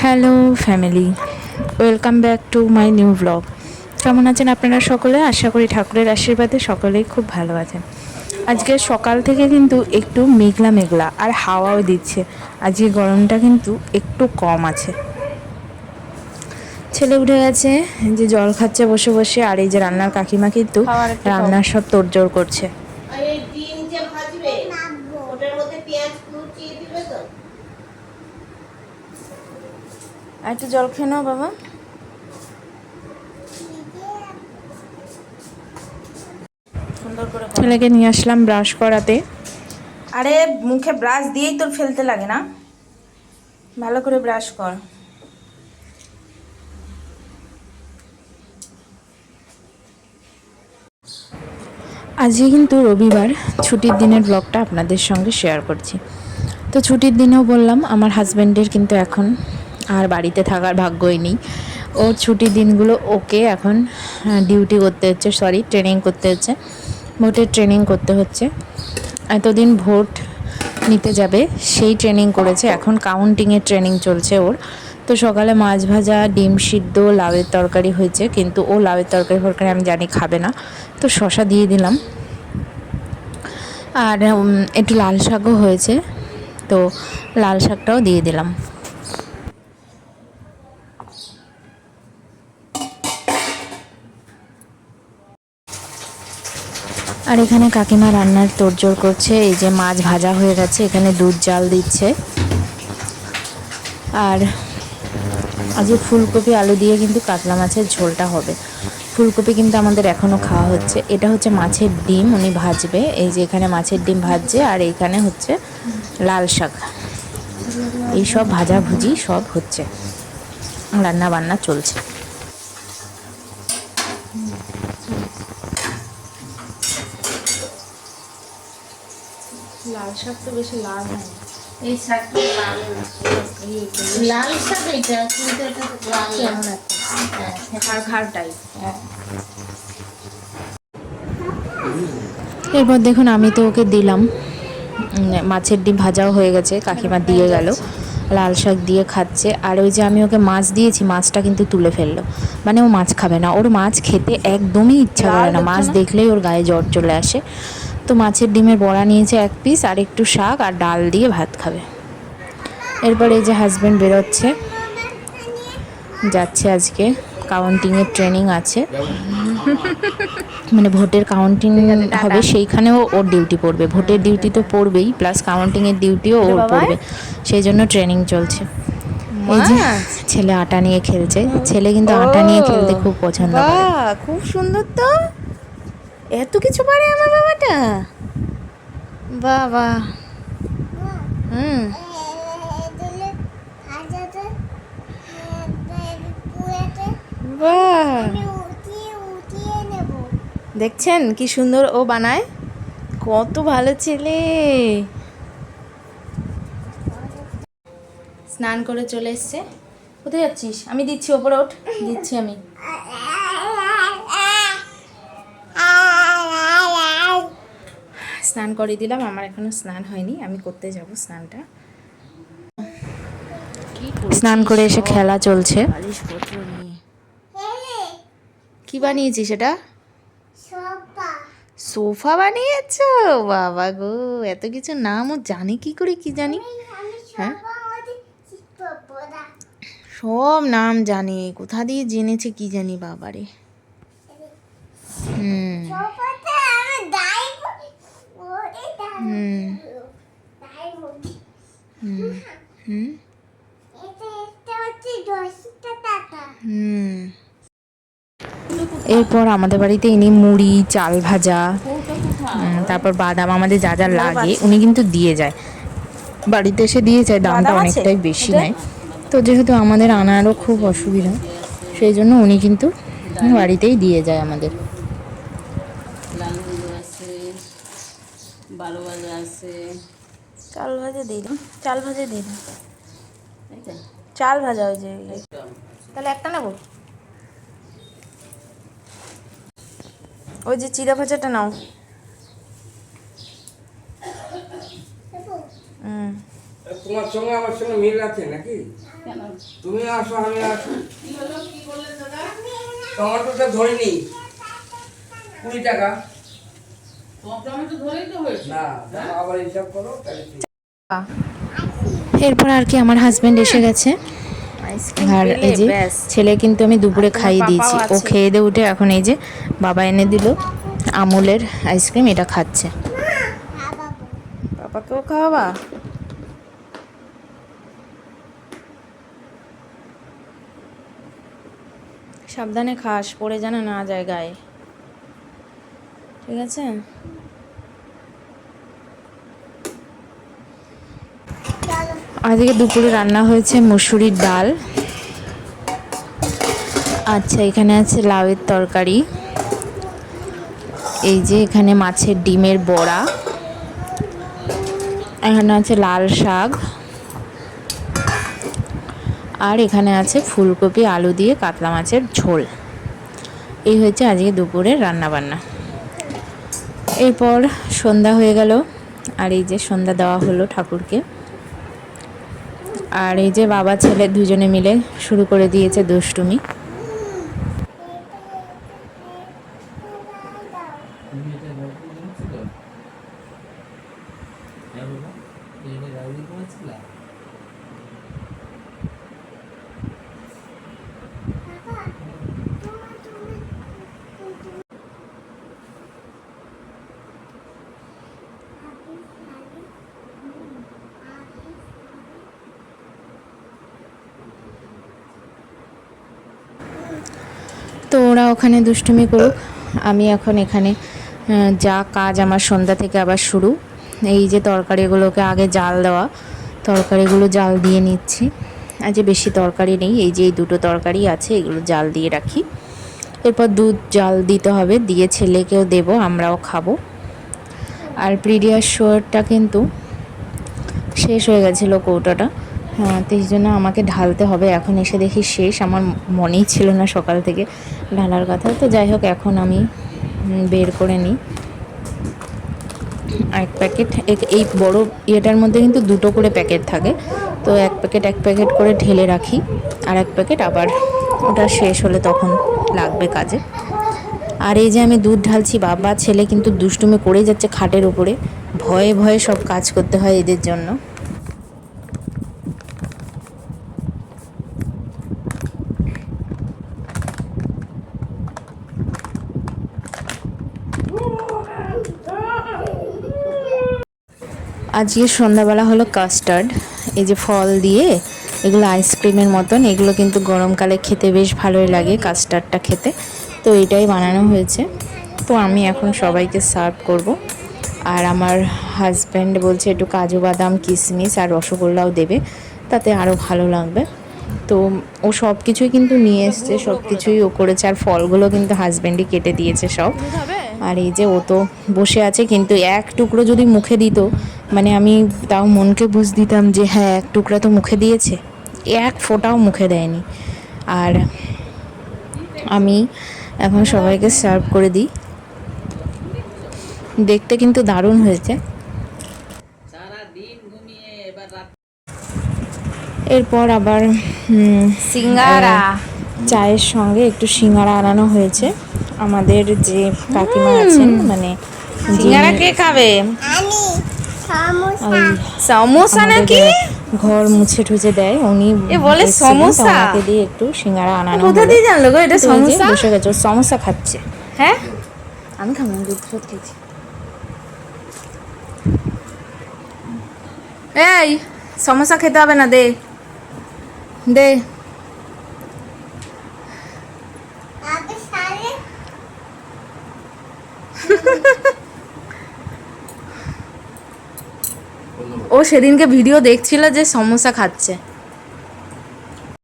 Hello family, welcome back to my new blog. কেমন আছেন আপনারা সকলে? আশা করি ঠাকুরের আশীর্বাদে সকলেই খুব ভালো আছেন। আজকে সকাল থেকে কিন্তু একটু মেঘলা মেঘলা আর হাওয়াও দিচ্ছে। আজকে গরমটা কিন্তু একটু কম আছে। ছেলে উঠে গেছে, যে জল খাচ্ছে বসে বসে, আর এই যে রান্নার কাকিমা কিন্তু রান্নার সব তোড়জোড় করছে। আর একটু জল খেয়ে নাও বাবা। ছেলেকে নিয়ে আসলাম ব্রাশ করাতে। আরে মুখে ব্রাশ দিয়েই তোর ফেলতে লাগে না, ভালো করে ব্রাশ কর। আজকে কিন্তু রবিবার, ছুটির দিনের ব্লগটা আপনাদের সঙ্গে শেয়ার করছি। তো ছুটির দিনেও বললাম, আমার হাজব্যান্ডের কিন্তু এখন আর বাড়িতে থাকার ভাগ্যই নেই। ওর ছুটির দিনগুলো ওকে এখন ডিউটি করতে হচ্ছে, ট্রেনিং করতে হচ্ছে, ভোটের ট্রেনিং করতে হচ্ছে। এতদিন ভোট নিতে যাবে সেই ট্রেনিং করেছে, এখন কাউন্টিংয়ের ট্রেনিং চলছে ওর। তো সকালে মাছ ভাজা, ডিম সিদ্ধ, লাউয়ের তরকারি হয়েছে, কিন্তু ও লাউয়ের তরকারি আমি জানি খাবে না, তো শশা দিয়ে দিলাম। আর একটু লাল শাকও হয়েছে, তো লাল শাকটাও দিয়ে দিলাম। আর এখানে কাকিমা রান্নার তোড়জোড় করছে। এই যে মাছ ভাজা হয়ে গেছে, এখানে দুধ জাল দিচ্ছে। আর আজকে ফুলকপি আলু দিয়ে কিন্তু কাতলা মাছের ঝোলটা হবে। ফুলকপি কিন্তু আমাদের এখনও খাওয়া হচ্ছে। এটা হচ্ছে মাছের ডিম, উনি ভাজবে। এই যে এখানে মাছের ডিম ভাজছে, আর এইখানে হচ্ছে লাল শাক। এইসব ভাজাভুজি সব হচ্ছে, রান্না বান্না চলছে। লাল শাক তো বেশি লাল হয়, এই শাকটা লাল লাল শাক, এটা কিন্তু এটা লাল কেমন একটা খাড় খাড় টাইপ। এরপর দেখুন, আমি তো ওকে দিলাম, মাছের ডিম ভাজাও হয়ে গেছে, কাকিমা দিয়ে গেল, লাল শাক দিয়ে খাচ্ছে। আর ওই যে আমি ওকে মাছ দিয়েছি, মাছটা কিন্তু তুলে ফেললো, মানে ও মাছ খাবে না, ওর মাছ খেতে একদমই ইচ্ছা করে না, মাছ দেখলেই ওর গায়ে জ্বর চলে আসে। তো মাছের ডিমের বড়া নিয়েছে 1 পিস, আর একটু শাক আর ডাল দিয়ে ভাত খাবে। এরপর এই যে হাজব্যান্ড বেরোচ্ছে, যাচ্ছে আজকে কাউন্টিংয়ের ট্রেনিং আছে, মানে ভোটের কাউন্টিং হবে, সেইখানেও ওর ডিউটি পড়বে। ভোটের ডিউটি তো পড়বেই, প্লাস কাউন্টিংয়ের ডিউটিও ওর পড়বে, সেই জন্য ট্রেনিং চলছে। এই যে ছেলে আটা নিয়ে খেলছে, ছেলে কিন্তু আটা নিয়ে খেলতে খুব পছন্দ করে। খুব সুন্দর তো, এত কিছু পারে আমার বাবাটা, বাবা। হুম, বাহ, দেখছেন কি সুন্দর ও বানায়, কত ভালো ছেলে। স্নান করে চলে এসছে। কোথায় যাচ্ছিস? আমি দিচ্ছি, ওপরে ওঠ, দিচ্ছি আমি। স্নান করে দিলাম, আমার এখনো স্নান হয়নি, আমি করতে যাব স্নানটা। স্নান করে এসে খেলা চলছে। কি বানিয়েছিস সেটা? সোফা বানিয়েছো? বাবা গো, এত কিছু নাম ও জানে কি করে, কি জানি। হ্যাঁ, সব নাম জানে, কোথা দিয়ে জেনেছে কি জানি, বাবারে। হুম হুম হুম হুম হুম। এরপর আমাদের বাড়িতে ইনি মুড়ি, চাল ভাজা, তারপর বাদাম, আমাদের যা যা লাগে উনি কিন্তু দিয়ে যায়, বাড়িতে এসে দিয়ে যায়। দামটা অনেকটাই বেশি নেয়, তো যেহেতু আমাদের আনারও খুব অসুবিধা, সেই জন্য উনি কিন্তু বাড়িতেই দিয়ে যায় আমাদের। লাল হলুদ আছে, 12 ভাজা আছে, চাল ভাজা দিয়ে দিন, চাল ভাজা দিয়ে দিন, চাল ভাজা ওই যে, তাহলে একটা নেবো, ওই যে চিড়া ভাজাটা নাও। তোমার সঙ্গে আমার সঙ্গে মিল আছে নাকি? কেন? তুমি আসো, আমি আসো। কি হলো, কি বললেন দাদা? টমেটোটা ধরে নি 20 টাকা। সব টমেটো ধরেই তো হয়েছে। না, আবার হিসাব করো তাহলে ঠিক। এরপর আর কি আমার হাজব্যান্ড এসে গেছে। আর এই যে ছেলে কিন্তু আমি দুপুরে খাইয়ে দিয়েছি, ও খেয়ে দিয়ে উঠে এখন এই যে বাবা এনে দিল আমুলের আইসক্রিম, এটা খাচ্ছে। পাপাকেও খাওয়াবা? সাবধানে খাস, পড়ে যেন না যায় গায়ে, ঠিক আছে? আজকে দুপুরে রান্না হয়েছে মুসুরির ডাল, আচ্ছা এখানে আছে লাউয়ের তরকারি, এই যে এখানে মাছের ডিমের বড়া, এখানে আছে লাল শাক, আর এখানে আছে ফুলকপি আলু দিয়ে কাতলা মাছের ঝোল। এই হয়েছে আজকে দুপুরের রান্নাবান্না। এরপর সন্ধ্যা হয়ে গেল, আর এই যে সন্ধ্যা দেওয়া হলো ঠাকুরকে। আর এই যে বাবা ছেলে দুজনে মিলে শুরু করে দিয়েছে দুষ্টুমি। তো ওরা ওখানে দুষ্টুমি করুক, আমি এখন এখানে যা কাজ আমার সন্ধ্যা থেকে আবার শুরু। এই যে তরকারিগুলোকে আগে জাল দেওয়া, তরকারিগুলো জাল দিয়ে নিচ্ছি। আজ বেশি তরকারি নেই, এই যে এই দুটো তরকারি আছে, এগুলো জাল দিয়ে রাখি। এরপর দুধ জাল দিতে হবে, দিয়ে ছেলেকেও দেব, আমরাও খাবো। আর প্রিডিয়াস শোরটা কিন্তু শেষ হয়ে গেছিলো কৌটাটা, হ্যাঁ, তো এই জন্য আমাকে ঢালতে হবে। এখন এসে দেখি শেষ, আমার মনেই ছিল না সকাল থেকে ঢালার কথা। তো যাই হোক, এখন আমি বের করে নিই এক প্যাকেট। এই বড় ইয়েটার মধ্যে কিন্তু দুটো করে প্যাকেট থাকে, তো এক প্যাকেট করে ঢেলে রাখি, আর এক প্যাকেট আবার ওটা শেষ হলে তখন লাগবে কাজে। আর এই যে আমি দুধ ঢালছি, বাবা ছেলে কিন্তু দুষ্টুমি করেই যাচ্ছে খাটের উপরে, ভয়ে ভয়ে সব কাজ করতে হয় এদের জন্য। আজকে সন্ধ্যাবেলা হলো কাস্টার্ড, এই যে ফল দিয়ে, এগুলো আইসক্রিমের মতন, এগুলো কিন্তু গরমকালে খেতে বেশ ভালোই লাগে কাস্টার্ডটা খেতে। তো এটাই বানানো হয়েছে। তো আমি এখন সবাইকে সার্ভ করব। আর আমার হাজব্যান্ড বলছে একটু কাজু বাদাম কিশমিশ আর রসগোল্লাও দেবে, তাতে আরও ভালো লাগবে। তো ও সব কিছুই কিন্তু নিয়ে এসছে, সব কিছুই ও করেছে, আর ফলগুলো কিন্তু হাজব্যান্ডই কেটে দিয়েছে সব। আর এই যে ও তো বসে আছে, কিন্তু এক টুকরো যদি মুখে দিত, মানে আমি তাও মনকে বুঝ দিতাম যে হ্যাঁ এক টুকরা তো মুখে দিয়েছে, এক ফোঁটাও মুখে দেয়নি। আর আমি এখন সবাইকে সার্ভ করে দিই। দেখতে কিন্তু দারুণ হয়েছে। এরপর আবার সিঙ্গারা চায়ের সঙ্গে একটু সিঙ্গারা আনানো হয়েছে। আমাদের যে কাকিমা আছেন, মানে সিঙ্গারা কে খাবে? ওই সমোসা নাকি? ঘর মুছে টুছে দেয় উনি, এ বলে এসেছিলেন, তো সমোসা? ওনাকে দিয়ে একটু সিঙ্গারা আনানো কোথা হলো। দিয়ে জানলো গো এটা তো এই যে সমোসা? বসে গেছে, ও সমোসা খাচ্ছে। হ্যাঁ, আমি খাবো না, দুধ দুধ খেয়েছি। এই সমোসা খেতে হবে না, দে দে। ও সেদিনকে ভিডিও দেখছিল যে সমোসা খাচ্ছে।